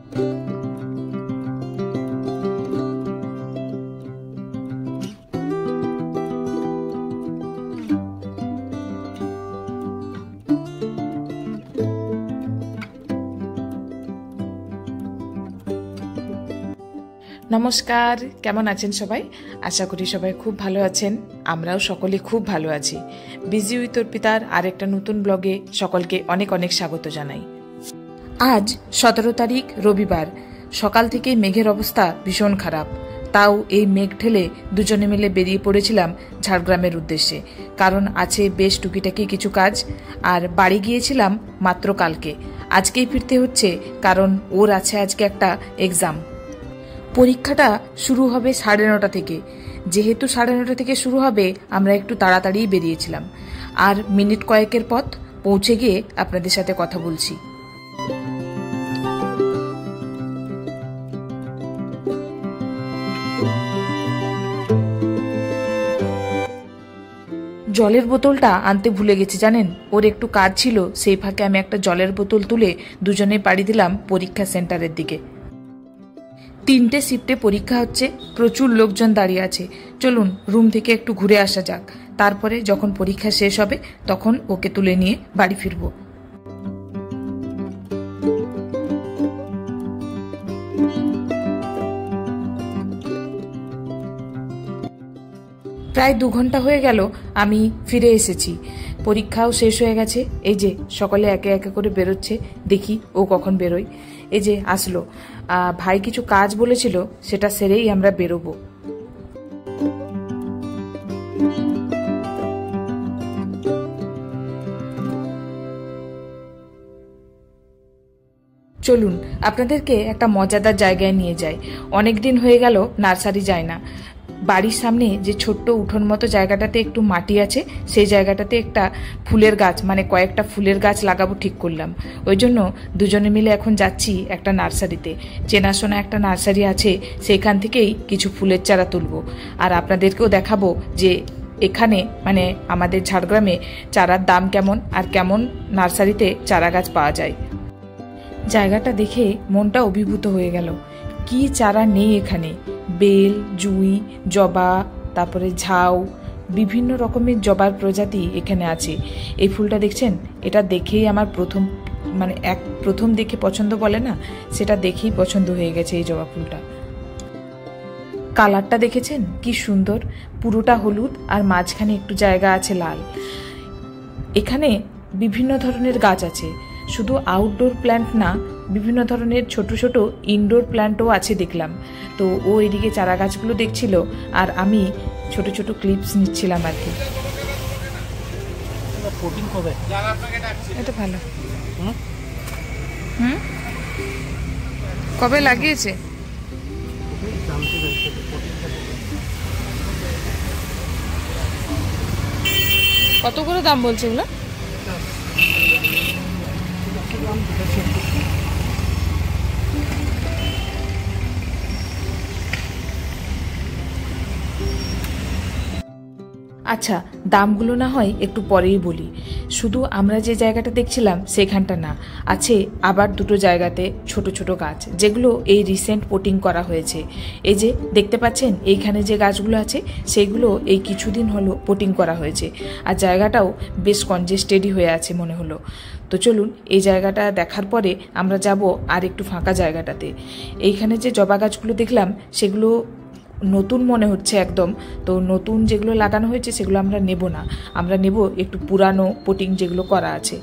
নমস্কার, কেমন আছেন সবাই? আশা করি সবাই খুব ভালো আছেন। আমরাও সকলে খুব ভালো আছি। বিজি উইথ অর্পিতার আরেকটা নতুন ব্লগে সকলকে অনেক অনেক স্বাগত জানাই। আজ 17 তারিখ রবিবার। সকাল থেকে মেঘের অবস্থা ভীষণ খারাপ। তাও এই মেঘ ঠেলে দুজনে মিলে বেরিয়ে পড়েছিলাম ঝাড়গ্রামের উদ্দেশ্যে, কারণ আছে বেশ টুকিটাকি কিছু কাজ। আর বাড়ি গিয়েছিলাম মাত্র কালকে, আজকেই ফিরতে হচ্ছে, কারণ ওর আছে আজকে একটা এক্সাম। পরীক্ষাটা শুরু হবে 9:30 থেকে। যেহেতু 9:30 থেকে শুরু হবে, আমরা একটু তাড়াতাড়ি বেরিয়েছিলাম। আর মিনিট কয়েকের পথ পৌঁছে গিয়ে আপনাদের সাথে কথা বলছি। জলের বোতলটা আনতে ভুলে গেছি জানেন। ওর একটু কাজ ছিল, সেই ফাঁকে আমি একটা জলের বোতল তুলে দুজনে পাড়ি দিলাম পরীক্ষা সেন্টারের দিকে। 3টে শিফটে পরীক্ষা হচ্ছে, প্রচুর লোকজন দাঁড়িয়ে আছে। চলুন রুম থেকে একটু ঘুরে আসা যাক, তারপরে যখন পরীক্ষা শেষ হবে তখন ওকে তুলে নিয়ে বাড়ি ফিরব। প্রায় 2 ঘন্টা হয়ে গেল আমি ফিরে এসেছি। পরীক্ষাও শেষ হয়ে গেছে। এই যে সকলে একে একে করে বেরোচ্ছে, দেখি ও কখন বেরোয়। এই যে আসলো। ভাই কিছু কাজ বলেছিল, সেটা সেরেই আমরা বেরোবো। চলুন আপনাদেরকে একটা মজাদার জায়গায় নিয়ে যাই। অনেকদিন হয়ে গেল নার্সারি যায় না। বাড়ির সামনে যে ছোট্ট উঠোন মতো জায়গাটাতে একটু মাটি আছে, সেই জায়গাটাতে একটা ফুলের গাছ, মানে কয়েকটা ফুলের গাছ লাগাবো ঠিক করলাম। ওই জন্য দুজনে মিলে এখন যাচ্ছি একটা নার্সারিতে। চেনাশোনা একটা নার্সারি আছে, সেখান থেকেই কিছু ফুলের চারা তুলবো। আর আপনাদেরকেও দেখাবো যে এখানে মানে আমাদের ঝাড়গ্রামে চারার দাম কেমন আর কেমন নার্সারিতে চারা গাছ পাওয়া যায়। জায়গাটা দেখে মনটা অভিভূত হয়ে গেল। কি চারা নেই এখানে! বেল, জুঁই, জবা, তারপরে ঝাউ, বিভিন্ন রকমের জবার প্রজাতি এখানে আছে। এই ফুলটা দেখছেন, এটা দেখেই আমার প্রথম দেখে পছন্দ বলে না, সেটা দেখেই পছন্দ হয়ে গেছে এই জবা ফুলটা। কালারটা দেখেছেন কি সুন্দর, পুরোটা হলুদ আর মাঝখানে একটু জায়গা আছে লাল। এখানে বিভিন্ন ধরনের গাছ আছে, শুধু আউটডোর প্ল্যান্ট না, বিভিন্ন ধরনের ছোট ছোট ইনডোর প্ল্যান্টও আছে দেখলাম। তো ও এদিকে চারা গাছগুলো দেখছিল আর আমি ছোট ছোট ক্লিপস নিচ্ছিলাম আর কি। এটা ভালো। কবে লাগিয়েছে? কত করে দাম বলছে এগুলো? আচ্ছা, দামগুলো না হয় একটু পরেই বলি। শুধু আমরা যে জায়গাটা দেখছিলাম সেখানটা না, আছে আবার 2টো জায়গাতে ছোট ছোট গাছ, যেগুলো এই রিসেন্ট পোটিং করা হয়েছে। এই যে দেখতে পাচ্ছেন এইখানে যে গাছগুলো আছে, সেগুলো এই কিছুদিন হলো পোটিং করা হয়েছে। আর জায়গাটাও বেশ কনজেস্টেডই হয়ে আছে মনে হলো। তো চলুন এই জায়গাটা দেখার পরে আমরা যাব আর একটু ফাঁকা জায়গাটাতে। এইখানে যে জবা গাছগুলো দেখলাম সেগুলো নতুন মনে হচ্ছে একদম। তো নতুন যেগুলো লাগানো হয়েছে সেগুলো আমরা নেব না, আমরা নেব একটু পুরানো পোটিং যেগুলো করা আছে।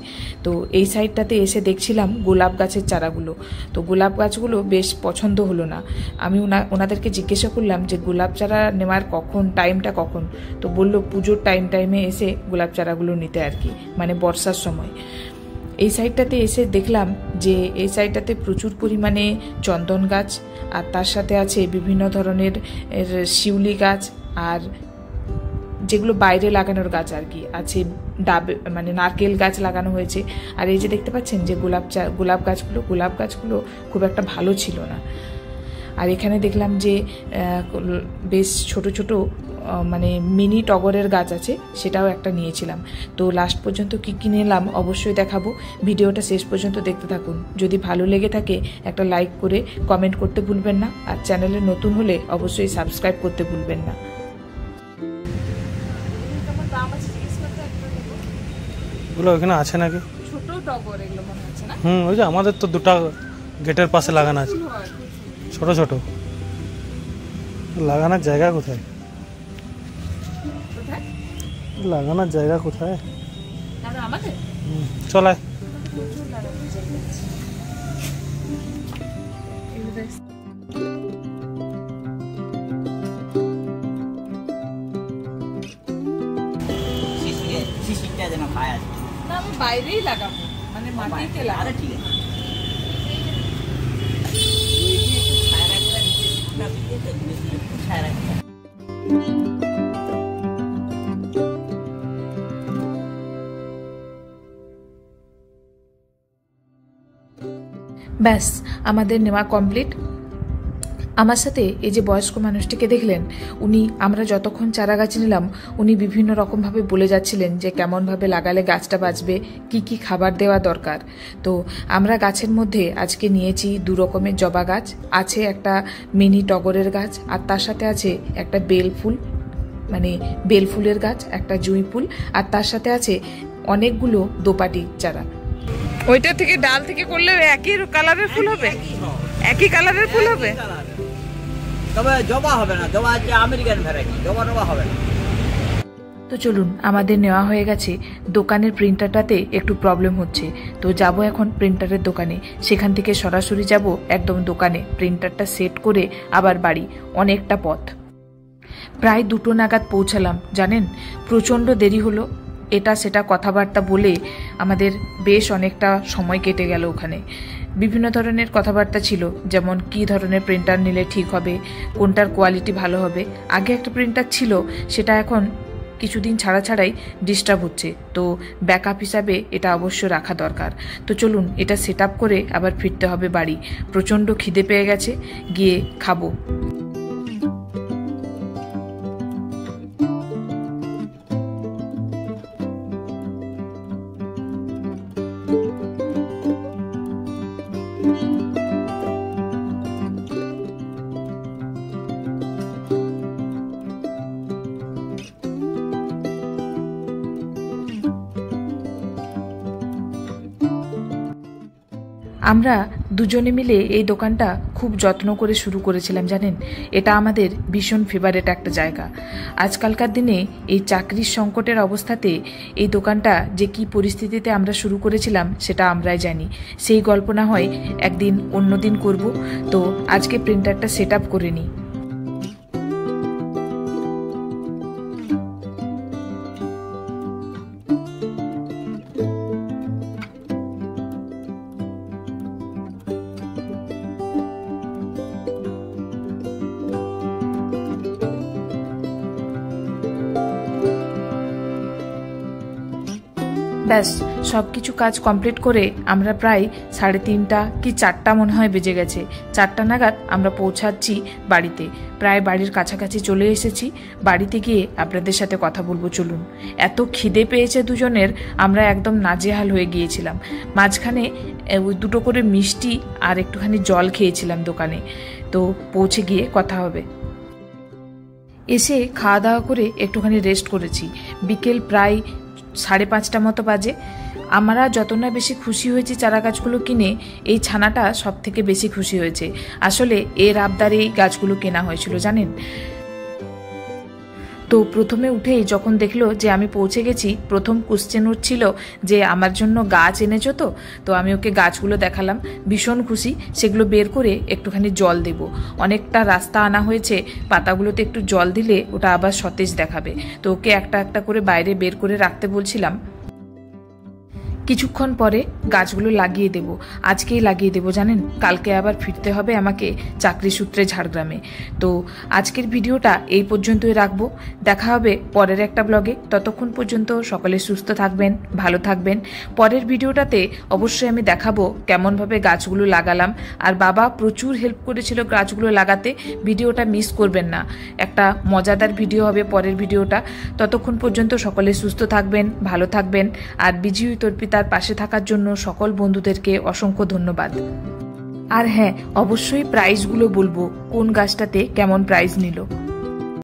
তো এই সাইডটাতে এসে দেখছিলাম গোলাপ গাছের চারাগুলো। তো গোলাপ গাছগুলো বেশ পছন্দ হলো না। আমি ওনাদেরকে জিজ্ঞাসা করলাম যে গোলাপ চারা নেওয়ার টাইমটা কখন। তো বললো পুজোর টাইমে এসে গোলাপ চারাগুলো নিতে আর কি, মানে বর্ষার সময়। এই সাইডটাতে এসে দেখলাম যে এই সাইডটাতে প্রচুর পরিমাণে চন্দন গাছ, আর তার সাথে আছে বিভিন্ন ধরনের শিউলি গাছ, আর যেগুলো বাইরে লাগানোর গাছ আর কি আছে, মানে নারকেল গাছ লাগানো হয়েছে। আর এই যে দেখতে পাচ্ছেন যে গোলাপ গাছগুলো খুব একটা ভালো ছিল না। আর এখানে দেখলাম যে বেশ ছোট ছোট মানে মিনি টগরের গাছ আছে, সেটাও একটা নিয়েছিলাম। তো লাস্ট পর্যন্ত কী কী নিলাম অবশ্যই দেখাবো, ভিডিওটা শেষ পর্যন্ত দেখতে থাকুন। যদি ভালো লেগে থাকে একটা লাইক করে কমেন্ট করতে ভুলবেন না, আর চ্যানেলে নতুন হলে অবশ্যই সাবস্ক্রাইব করতে ভুলবেন না। ওগুলো ওখানে আছে নাকি? ছোট টগর এগুলো মনে হচ্ছে না? ওই যে আমাদের তো দুটা গেটের পাশে লাগানো আছে, ছোট ছোট। লাগানোর জায়গা কোথায়? লাগানোর জায়গা কোথায়? চলায় বাইরেই লাগাবো, মানে মাটিতে লাগাবো। ঠিক আছে, ব্যাস আমাদের নেওয়া কমপ্লিট। আমার সাথে এই যে বয়স্ক মানুষটিকে দেখলেন, উনি আমরা যতক্ষণ চারা গাছ নিলাম উনি বিভিন্ন রকমভাবে বলে যাচ্ছিলেন যে কেমনভাবে লাগালে গাছটা বাঁচবে, কি কি খাবার দেওয়া দরকার। তো আমরা গাছের মধ্যে আজকে নিয়েছি 2 রকমের জবা গাছ, আছে একটা মিনি টগরের গাছ, আর তার সাথে আছে একটা বেলফুল, মানে বেলফুলের গাছ, একটা জুঁই ফুল, আর তার সাথে আছে অনেকগুলো দোপাটি চারা। ওইটা থেকে ডাল থেকে করলে একই কালারের ফুল হবে? একই কালারের ফুল হবে, তবে জবা হবে না, জবা হচ্ছে আমেরিকান ভ্যারাইটি, জবা টবা হবে না। তো চলুন, আমাদের নেওয়া হয়ে গেছে। দোকানের প্রিন্টারটাতে একটু প্রবলেম হচ্ছে, তো যাব এখন প্রিন্টারের দোকানে। সেখান থেকে সরাসরি যাব একদম দোকানে, প্রিন্টারটা সেট করে আবার বাড়ি। অনেকটা পথ, প্রায় 2টো নাগাদ পৌঁছালাম। জানেন, প্রচণ্ড দেরি হলো, এটা সেটা কথাবার্তা বলে আমাদের বেশ অনেকটা সময় কেটে গেল ওখানে। বিভিন্ন ধরনের কথাবার্তা ছিল, যেমন কি ধরনের প্রিন্টার নিলে ঠিক হবে, কোনটার কোয়ালিটি ভালো হবে। আগে একটা প্রিন্টার ছিল, সেটা এখন কিছুদিন ছাড়া ছাড়াই ডিস্টার্ব হচ্ছে, তো ব্যাকআপ হিসাবে এটা অবশ্য রাখা দরকার। তো চলুন, এটা সেট আপ করে আবার ফিরতে হবে বাড়ি। প্রচণ্ড খিদে পেয়ে গেছে, গিয়ে খাবো। আমরা দুজনে মিলে এই দোকানটা খুব যত্ন করে শুরু করেছিলাম। জানেন, এটা আমাদের ভীষণ ফেভারিট একটা জায়গা। আজকালকার দিনে এই চাকরির সংকটের অবস্থাতে এই দোকানটা যে কি পরিস্থিতিতে আমরা শুরু করেছিলাম সেটা আমরাই জানি। সেই গল্প না হয় একদিন অন্যদিন করব। তো আজকে প্রিন্টারটা সেট আপ করে নিই। ব্যাস সব কিছু কাজ কমপ্লিট করে আমরা প্রায় 3:30 কি 4টা মনে হয় বেজে গেছে। 4টা নাগাদ আমরা পৌঁছাচ্ছি বাড়িতে, প্রায় বাড়ির কাছাকাছি চলে এসেছি। বাড়িতে গিয়ে আপনাদের সাথে কথা বলবো। চলুন, এত খিদে পেয়েছে দুজনের, আমরা একদম নাজেহাল হয়ে গিয়েছিলাম। মাঝখানে 2টো করে মিষ্টি আর একটুখানি জল খেয়েছিলাম দোকানে। তো পৌঁছে গিয়ে কথা হবে। এসে খাওয়া দাওয়া করে একটুখানি রেস্ট করেছি। বিকেল প্রায় 5:30 মতো বাজে। আমরা যত না বেশি খুশি হয়েছি চারা গাছগুলো কিনে, এই ছানাটা সব থেকে বেশি খুশি হয়েছে। আসলে এর আবদারেই গাছগুলো কেনা হয়েছিল, জানেন। তো প্রথমে উঠেই যখন দেখলো যে আমি পৌঁছে গেছি, প্রথম কোশ্চেন ছিল যে আমার জন্য গাছ এনেছো তো? তো আমি ওকে গাছগুলো দেখালাম, ভীষণ খুশি। সেগুলো বের করে একটুখানি জল দেব। অনেকটা রাস্তা আনা হয়েছে, পাতাগুলোতে একটু জল দিলে ওটা আবার সতেজ দেখাবে। তো ওকে একটা একটা করে বাইরে বের করে রাখতে বলছিলাম। কিছুক্ষণ পরে গাছগুলো লাগিয়ে দেব, আজকেই লাগিয়ে দেব জানেন, কালকে আবার ফিরতে হবে আমাকে চাকরি সূত্রে ঝাড়গ্রামে। তো আজকের ভিডিওটা এই পর্যন্তই রাখবো, দেখা হবে পরের একটা ব্লগে। ততক্ষণ পর্যন্ত সকলে সুস্থ থাকবেন, ভালো থাকবেন। পরের ভিডিওটাতে অবশ্যই আমি দেখাবো কেমনভাবে গাছগুলো লাগালাম, আর বাবা প্রচুর হেল্প করেছিল গাছগুলো লাগাতে। ভিডিওটা মিস করবেন না, একটা মজাদার ভিডিও হবে পরের ভিডিওটা। ততক্ষণ পর্যন্ত সকলে সুস্থ থাকবেন, ভালো থাকবেন। আর বিজয়ী তর্পিতার পাশে থাকার জন্য সকল বন্ধুদেরকে অসংখ্য ধন্যবাদ। আর হ্যাঁ, অবশ্যই প্রাইজগুলো বলবো, কোন গাছটাতে কেমন প্রাইজ নিল।